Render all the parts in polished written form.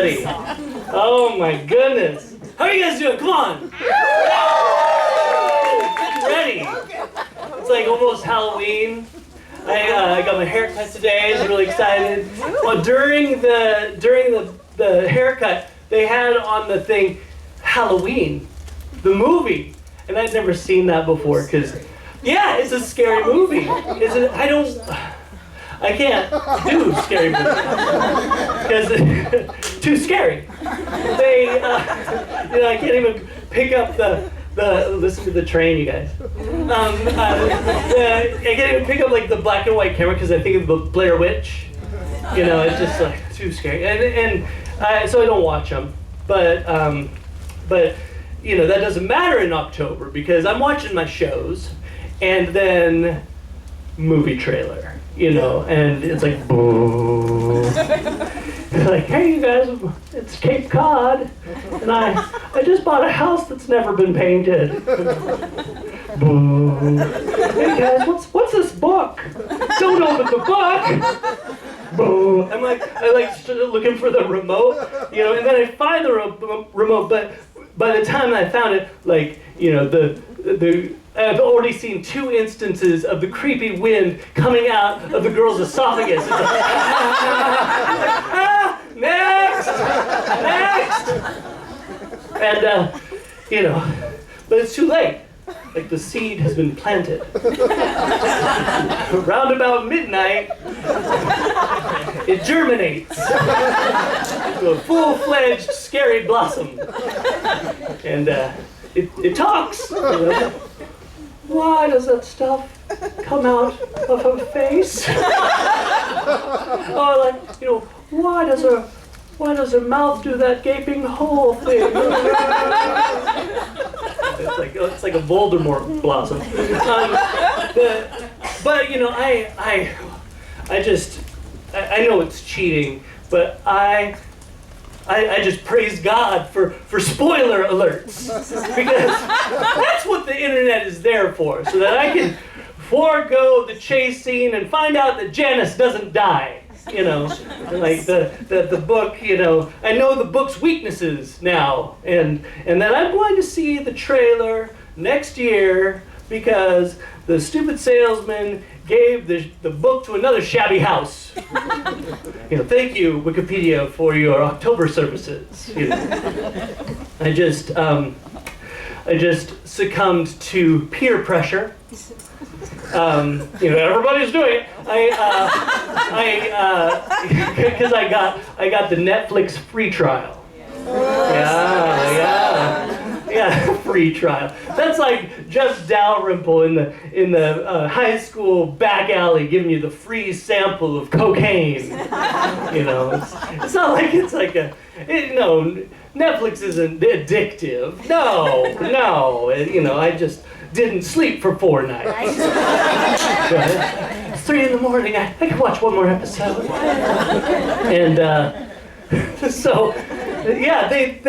already. Oh my goodness. How are you guys doing? Come on. Get ready. It's like almost Halloween. I got my haircut today. I was really excited. Well, during the haircut, they had on the thing Halloween, the movie, and I'd never seen that before because, yeah, it's a scary movie. I can't do scary movies because too scary. I can't even pick up listen to the train, you guys. I can't even pick up like the black and white camera because I think of the Blair Witch. It's just like too scary, so I don't watch them. But that doesn't matter in October because I'm watching my shows, and then movie trailer, and it's like, boo. It's like, hey you guys, it's Cape Cod, and I just bought a house that's never been painted. Boo. Hey guys, what's this book? Don't open the book. Boo. I started looking for the remote, and then I find the remote, but by the time I found it, I've already seen 2 instances of the creepy wind coming out of the girl's esophagus. It's like, next! And, but it's too late. Like the seed has been planted. Around about midnight, it germinates into a full-fledged scary blossom. And it talks. Why does that stuff come out of her face? Or why does her mouth do that gaping hole thing? It's like a Voldemort blossom. I know it's cheating, but I just praise God for spoiler alerts, because that's what the internet is there for, so that I can forego the chase scene and find out that Janice doesn't die. Like the book, I know the book's weaknesses now, and that I'm going to see the trailer next year because the stupid salesman gave the book to another shabby house. Thank you, Wikipedia, for your October services. I just succumbed to peer pressure. Everybody's doing it. Because I got the Netflix free trial. Yeah, free trial. That's like just Dalrymple in the high school back alley giving you the free sample of cocaine. It's not like it's like Netflix isn't addictive. No. I just didn't sleep for 4 nights. It's 3 in the morning. I can watch one more episode. And so, yeah, and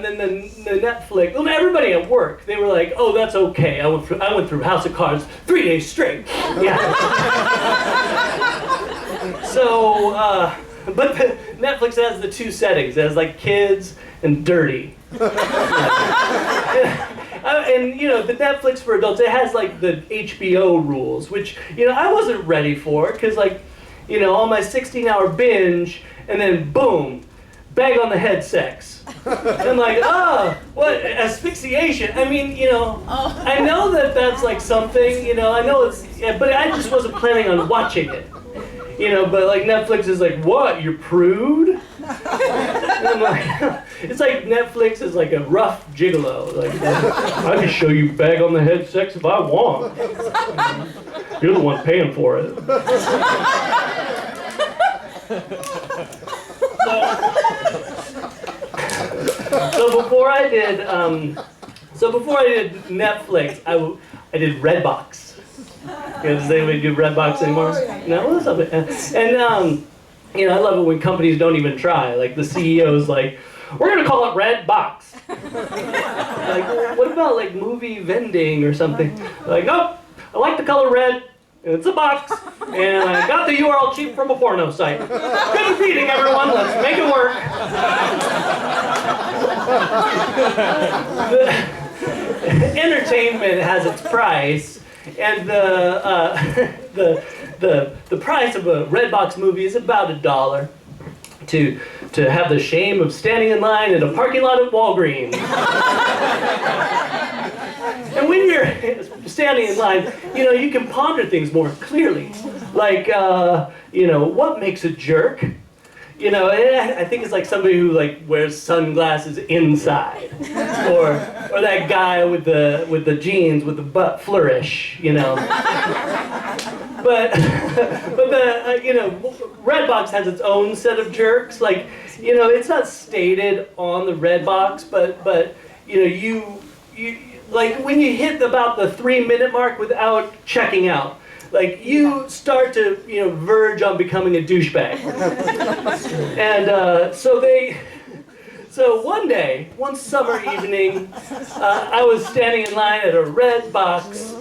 then the Netflix. Well, everybody at work, they were like, "Oh, that's okay. I went through House of Cards 3 days straight." Yeah. So, but Netflix has the 2 settings. It has like kids and dirty. And the Netflix for adults, it has like the HBO rules, which I wasn't ready for, because on my 16-hour binge, and then boom, bag on the head sex. And I'm like, what, asphyxiation? I mean, I know that's like something, I know it's, but I just wasn't planning on watching it. But like Netflix is like, what, you're prude? And I'm like, it's like Netflix is like a rough gigolo. Like, I can show you bag on the head sex if I want. You're the one paying for it. So before I did Netflix, I did Redbox. Does anybody do Redbox anymore? No, what's up? And I love it when companies don't even try. Like the CEO's like, we're gonna call it Redbox. Like, what about like movie vending or something? Like, nope, I like the color red. And it's a box, and I got the URL cheap from a porno site. Good reading, everyone. Let's make it work. Entertainment has its price, and the price of a Redbox movie is about $1. To have the shame of standing in line in a parking lot at Walgreens. And when you're standing in line, you can ponder things more clearly. Like, what makes a jerk? And I think it's like somebody who wears sunglasses inside, or that guy with the jeans with the butt flourish, But Redbox has its own set of jerks. It's not stated on the Redbox, but you when you hit about the 3-minute mark without checking out, you start to verge on becoming a douchebag. And so one summer evening, I was standing in line at a Redbox,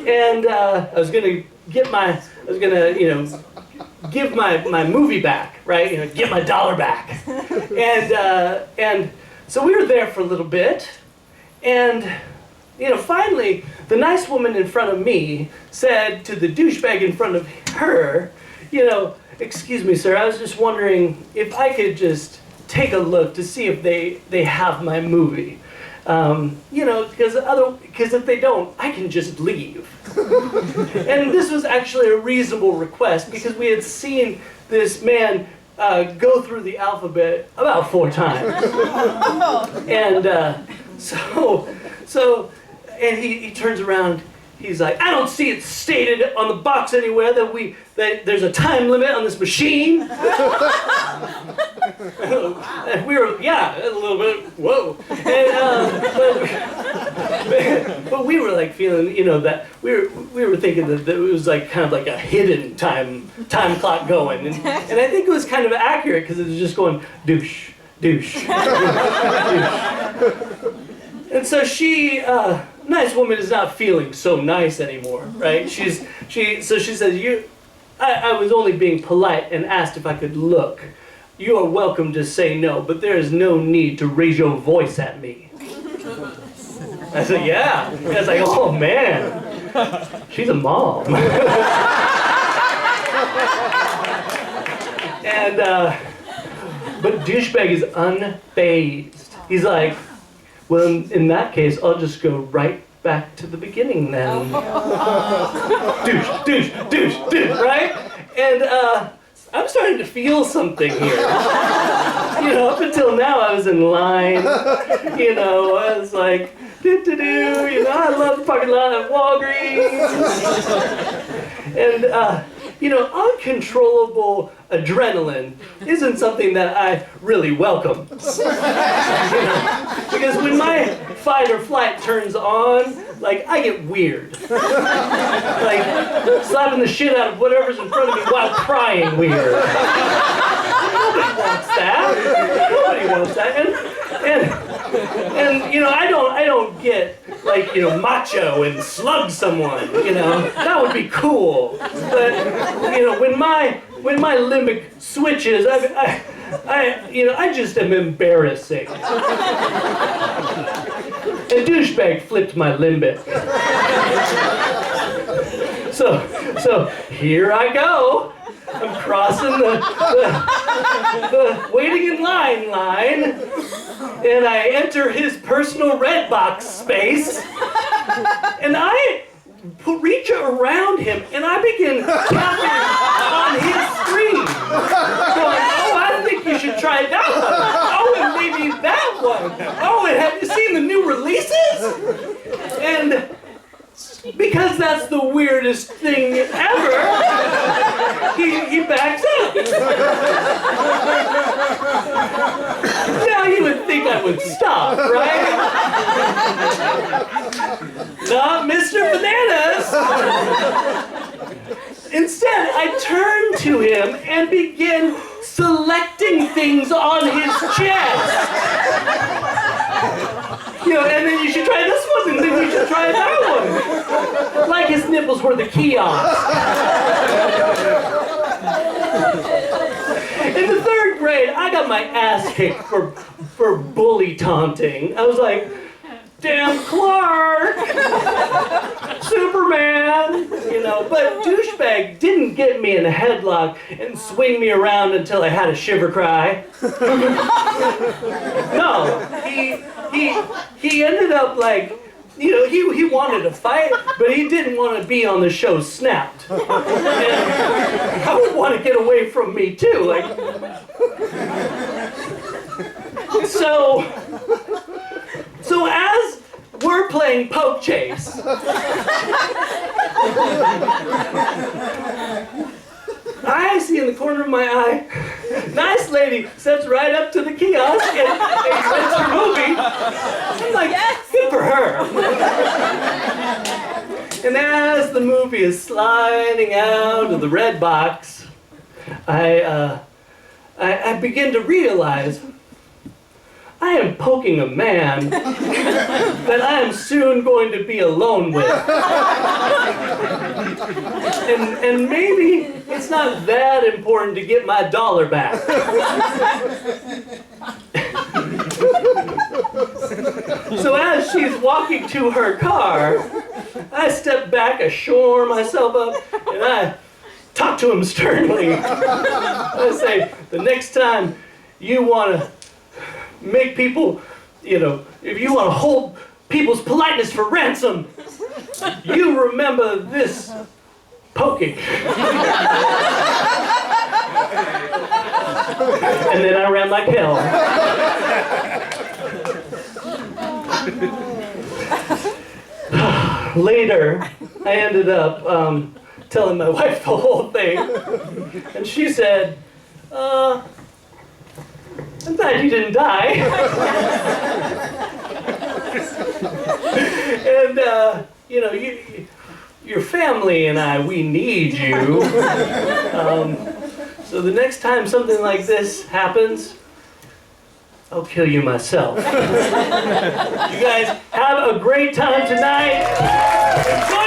and I was gonna give my movie back, right? Get my dollar back. And so we were there for a little bit, and finally, the nice woman in front of me said to the douchebag in front of her, excuse me, sir, I was just wondering if I could just take a look to see if they have my movie. Because if they don't, I can just leave. And this was actually a reasonable request because we had seen this man go through the alphabet about 4 times. And and he turns around. He's like, I don't see it stated on the box anywhere that there's a time limit on this machine. And we were, a little bit, whoa. And, but we were feeling, that we were thinking that it was kind of like a hidden time clock going. And I think it was kind of accurate because it was just going douche, douche, douche. And so she, nice woman is not feeling so nice anymore, right? So she says, I was only being polite and asked if I could look. You are welcome to say no, but there is no need to raise your voice at me. I said, yeah. And I was like, oh man, she's a mom. And, but douchebag is unfazed. He's like, well, in that case, I'll just go right back to the beginning then. Douche, douche, douche, douche, right? And I'm starting to feel something here. Up until now I was in line. I was like, I love the parking lot at Walgreens. And, uncontrollable adrenaline isn't something that I really welcome. Because when my fight or flight turns on, I get weird. Slapping the shit out of whatever's in front of me while crying weird. Nobody wants that. Nobody wants that. And I don't get macho and slug someone, that would be cool. But when my limbic switches, I just am embarrassing. And douchebag flipped my limbic. So here I go. I'm crossing the waiting in line, and I enter his personal Redbox space, and I reach around him, and I begin tapping on his screen, going, oh, I think you should try that one. Oh, and maybe that one. Oh, and have you seen the new releases? And because that's the weirdest thing ever, he backs up. Now you would think I would stop, right? Not Mr. Bananas. Instead, I turn to him and begin selecting things on his chest. And then you should try this one Maybe we should try that one. Like his nipples were the kiosks. In the 3rd grade, I got my ass kicked for bully taunting. I was like, damn Clark, Superman, you know, but douchebag didn't get me in a headlock and swing me around until I had a shiver cry. No, he ended up like, you know, he wanted to fight, but he didn't want to be on the show Snapped. And I would want to get away from me too, like. So as we're playing poke chase, I see in the corner of my eye, nice lady steps right up to the kiosk and rents her movie. I'm like, yes, good for her. And as the movie is sliding out of the Redbox, I begin to realize I am poking a man that I am soon going to be alone with. And maybe it's not that important to get my $1 back. So as she's walking to her car, I step back, I shore myself up, and I talk to him sternly. I say, the next time you want to make people, you know, if you want to hold people's politeness for ransom, you remember this poking. And then I ran like hell. Later, I ended up telling my wife the whole thing, and she said, I'm glad you didn't die. And, you know, your family and I, we need you. So the next time something like this happens, I'll kill you myself. You guys have a great time tonight. Enjoy